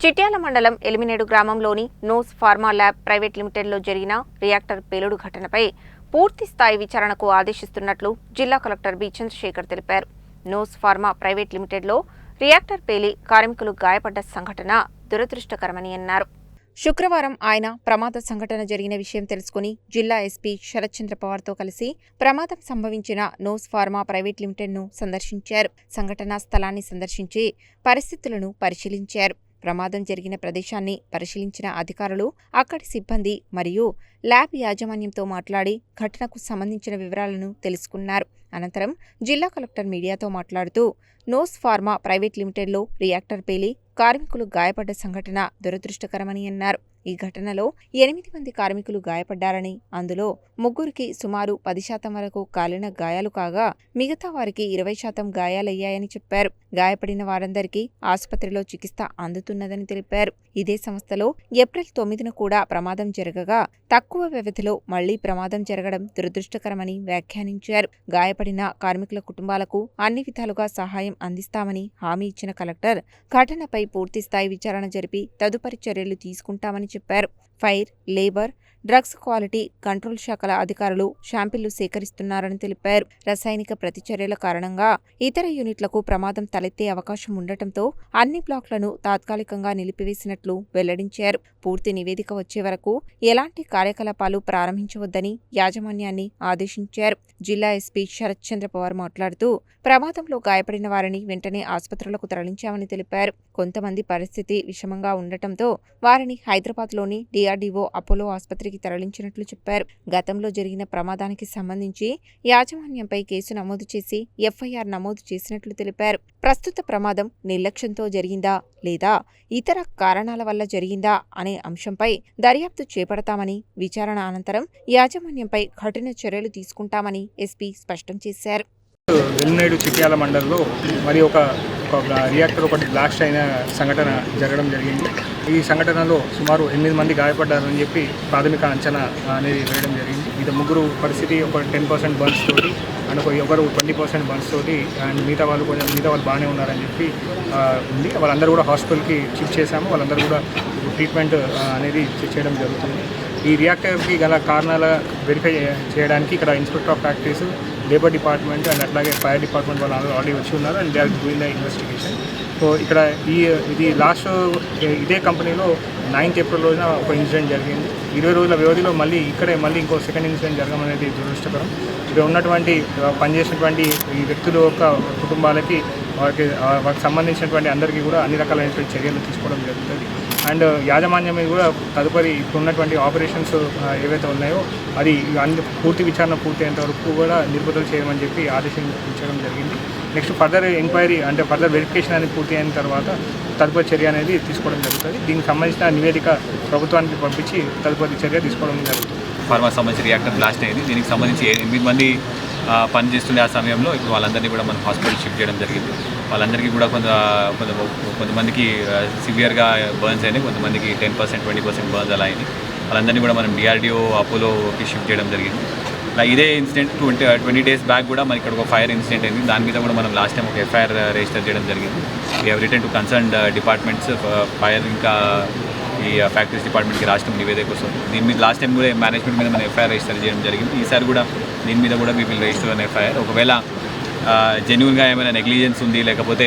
చిట్యాల మండలం ఎలిమినేడు గ్రామంలోని nose pharma lab private లిమిటెడ్లో జరిగిన రియాక్టర్ పేలుడు ఘటనపై పూర్తి స్థాయి విచారణకు ఆదేశిస్తున్నట్లు జిల్లా కలెక్టర్ బి చంద్రశేఖర్ తెలిపారు. నోస్ ఫార్మా ప్రైవేట్ లిమిటెడ్లో రియాక్టర్ పేలి కార్మికులు గాయపడ్డ సంఘటన దురదృష్టకరమని అన్నారు. శుక్రవారం ఆయన ప్రమాద సంఘటన జరిగిన విషయం తెలుసుకుని జిల్లా ఎస్పీ శరత్చంద్ర పవార్తో కలిసి ప్రమాదం సంభవించిన నోస్ ఫార్మా ప్రైవేట్ లిమిటెడ్ను సందర్శించారు. సంఘటనా స్థలాన్ని సందర్శించి పరిస్థితులను పరిశీలించారు. ప్రమాదం జరిగిన ప్రదేశాన్ని పరిశీలించిన అధికారులు అక్కడి సిబ్బంది మరియు ల్యాబ్ యాజమాన్యంతో మాట్లాడి ఘటనకు సంబంధించిన వివరాలను తెలుసుకున్నారు. అనంతరం జిల్లా కలెక్టర్ మీడియాతో మాట్లాడుతూ నోస్ ఫార్మా ప్రైవేట్ లిమిటెడ్లో రియాక్టర్ పేలి కార్మికులు గాయపడ్డ సంఘటన దురదృష్టకరమని అన్నారు. ఈ ఘటనలో 8 మంది కార్మికులు గాయపడ్డారని, అందులో 3కి సుమారు 10% వరకు కాలిన గాయాలు కాగా మిగతా వారికి 20% గాయాలయ్యాయని చెప్పారు. గాయపడిన వారందరికీ ఆసుపత్రిలో చికిత్స అందుతున్నదని తెలిపారు. ఇదే సంస్థలో ఏప్రిల్ 9న కూడా ప్రమాదం జరగగా తక్కువ వ్యవధిలో మళ్లీ ప్రమాదం జరగడం దురదృష్టకరమని వ్యాఖ్యానించారు. గాయపడిన కార్మికుల కుటుంబాలకు అన్ని విధాలుగా సహాయం అందిస్తామని హామీ ఇచ్చిన కలెక్టర్ ఘటనపై పూర్తిస్థాయి విచారణ జరిపి తదుపరి చర్యలు తీసుకుంటామని చెప్పారు. Fire, labour, drugs quality control శాఖల అధికారులు శాంపిళ్లు సేకరిస్తున్నారని తెలిపారు. రసాయనిక ప్రతిచర్యల కారణంగా ఇతర యూనిట్లకు ప్రమాదం తలెత్తే అవకాశం ఉండటంతో అన్ని బ్లాక్లను తాత్కాలికంగా నిలిపివేసినట్లు వెల్లడించారు. పూర్తి నివేదిక వచ్చే వరకు ఎలాంటి కార్యకలాపాలు ప్రారంభించవద్దని యాజమాన్యాన్ని ఆదేశించారు. జిల్లా ఎస్పీ శరత్చంద్ర పవార్ మాట్లాడుతూ ప్రమాదంలో గాయపడిన వారిని వెంటనే ఆసుపత్రులకు తరలించామని తెలిపారు. కొంతమంది పరిస్థితి విషమంగా ఉండటంతో వారిని హైదరాబాద్లోని DRDO అపోలో ఆసుపత్రికి తరలించినట్లు చెప్పారు. గతంలో జరిగిన ప్రమాదానికి సంబంధించి యాజమాన్యంపై కేసు నమోదు చేసి FIR నమోదు చేసినట్లు తెలిపారు. ప్రస్తుత ప్రమాదం నిర్లక్ష్యంతో జరిగిందా లేదా ఇతర కారణాల వల్ల జరిగిందా అనే అంశంపై దర్యాప్తు చేపడతామని, విచారణ అనంతరం యాజమాన్యంపై కఠిన చర్యలు తీసుకుంటామని ఎస్పీ స్పష్టం చేశారు. ఎలిమినేడు చిట్యాల మండలంలో మరి ఒక రియాక్టర్ ఒకటి బ్లాస్ట్ అయిన సంఘటన జరగడం జరిగింది. ఈ సంఘటనలో సుమారు 8 మంది గాయపడ్డారని చెప్పి ప్రాథమిక అంచనా అనేది వేయడం జరిగింది. ఇది 3 పరిస్థితి ఒక 10% బర్న్స్ తోటి అండ్ ఒకరు 20% బర్న్స్ తోటి అండ్ మిగతా వాళ్ళు బాగానే ఉన్నారని చెప్పి ఉంది. వాళ్ళందరూ కూడా హాస్పిటల్కి షిఫ్ట్ చేశాము. వాళ్ళందరూ కూడా ట్రీట్మెంట్ అనేది చేయడం జరుగుతుంది. ఈ రియాక్టర్కి గల కారణాల వెరిఫై చేయడానికి ఇక్కడ inspector of factories, labour department and అట్లాగే ఫైర్ డిపార్ట్మెంట్ వాళ్ళు ఆల్రెడీ వచ్చి ఉన్నారు and they are doing the investigation. So ఇక్కడ ఇది లాస్ట్ ఇదే కంపెనీలో 9th ఏప్రిల్ రోజున ఒక ఇన్సిడెంట్ జరిగింది. 20 రోజుల వ్యవధిలో మళ్ళీ ఇంకో సెకండ్ ఇన్సిడెంట్ జరగడం అనేది దురదృష్టకరం. ఇక్కడ ఉన్నటువంటి పనిచేసినటువంటి ఈ వ్యక్తుల యొక్క కుటుంబాలకి వారికి సంబంధించినటువంటి అందరికీ కూడా అన్ని రకాలైనటువంటి చర్యలు తీసుకోవడం జరుగుతుంది. అండ్ యాజమాన్యం మీద కూడా తదుపరి ఇప్పుడు ఉన్నటువంటి ఆపరేషన్స్ ఏవైతే ఉన్నాయో అది పూర్తి విచారణ పూర్తయ్యేంత వరకు కూడా నిలుపుదల చేయమని చెప్పి ఆదేశించడం జరిగింది. నెక్స్ట్ ఫర్దర్ ఎంక్వైరీ అంటే ఫర్దర్ వెరిఫికేషన్ అనేది పూర్తి అయిన తర్వాత తదుపరి చర్య అనేది తీసుకోవడం జరుగుతుంది. దీనికి సంబంధించిన నివేదిక ప్రభుత్వానికి పంపించి తదుపరి చర్య తీసుకోవడం జరుగుతుంది. ఫార్మా సంబంధించి రియాక్టర్ బ్లాస్ట్ అయింది. దీనికి సంబంధించి 8 మంది పనిచేస్తుండే ఆ సమయంలో ఇప్పుడు వాళ్ళందరినీ కూడా మనం హాస్పిటల్ షిఫ్ట్ చేయడం జరిగింది. వాళ్ళందరికీ కూడా కొంతమందికి సివియర్గా బర్న్స్ అయినాయి, కొంతమందికి 10%, 20% బర్న్స్ అలా అయినాయి. వాళ్ళందరినీ కూడా మనం DRDO అపోలోకి షిఫ్ట్ చేయడం జరిగింది. ఇదే ఇన్సిడెంట్ 20 days బ్యాక్ కూడా మనకి ఇక్కడ ఒక ఫైర్ ఇన్సిడెంట్ అయింది. దాని మీద కూడా మనం లాస్ట్ టైం ఒక FIR రిజిస్టర్ చేయడం జరిగింది. We have return to concerned departments, fire ఇంకా ఈ ఫ్యాక్టరీస్ డిపార్ట్మెంట్కి రాష్ట్రం నివేదిక వస్తుంది. దీని మీద లాస్ట్ టైం కూడా మేనేజ్మెంట్ మీద మనం FIR రిజిస్టర్ చేయడం జరిగింది. ఈసారి కూడా దీని మీద కూడా వీ విల్ రిజిస్టర్ అనే FIR. ఒకవేళ జెన్యూన్గా ఏమైనా నెగ్లిజెన్స్ ఉంది లేకపోతే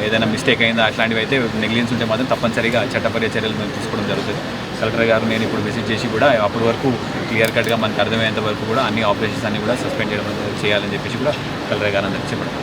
ఏదైనా మిస్టేక్ అయిందా అట్లాంటివి అయితే నెగ్లిజెన్స్ ఉంటే మాత్రం తప్పనిసరిగా చట్టపర చర్యలు మేము తీసుకోవడం జరుగుతుంది. కలెక్టర్ గారు నేను ఇప్పుడు విజిట్ చేసి కూడా అప్పటి వరకు క్లియర్ కట్గా మనకు అర్థమయ్యేంత వరకు కూడా అన్ని ఆపరేషన్స్ అన్ని కూడా సస్పెండ్ చేయాలని చెప్పేసి కూడా కలెక్టర్ గారు అందరికీ చెప్పడం.